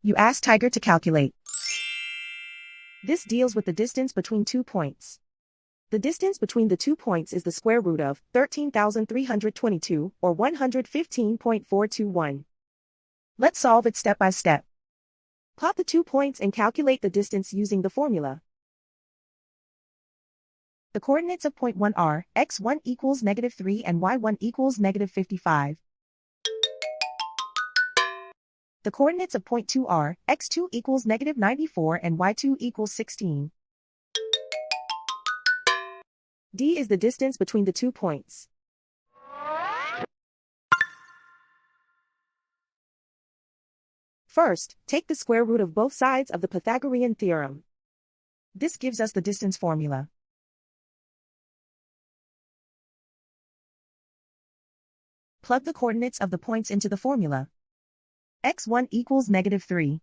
You ask Tiger to calculate. This deals with the distance between 2 points. The distance between the 2 points is the square root of 13,322, or 115.421. Let's solve it step by step. Plot the 2 points and calculate the distance using the formula. The coordinates of point 1 are x1 equals -3 and y1 equals -55. The coordinates of point 2 are x2 equals -94 and y2 equals 16. D is the distance between the 2 points. First, take the square root of both sides of the Pythagorean theorem. This gives us the distance formula. Plug the coordinates of the points into the formula. x1 equals -3.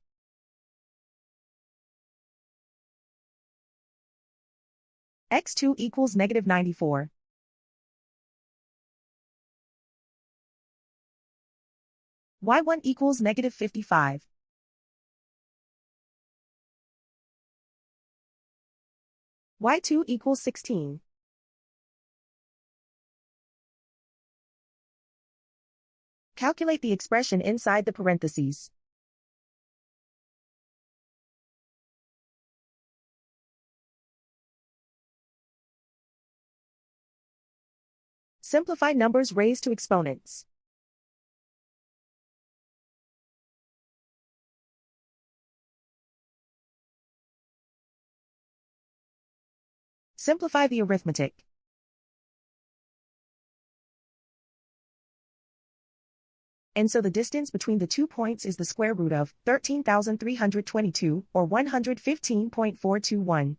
x2 equals -94. y1 equals -55. y2 equals 16. Calculate the expression inside the parentheses. Simplify numbers raised to exponents. Simplify the arithmetic. And so the distance between the 2 points is the square root of 13,322, or 115.421.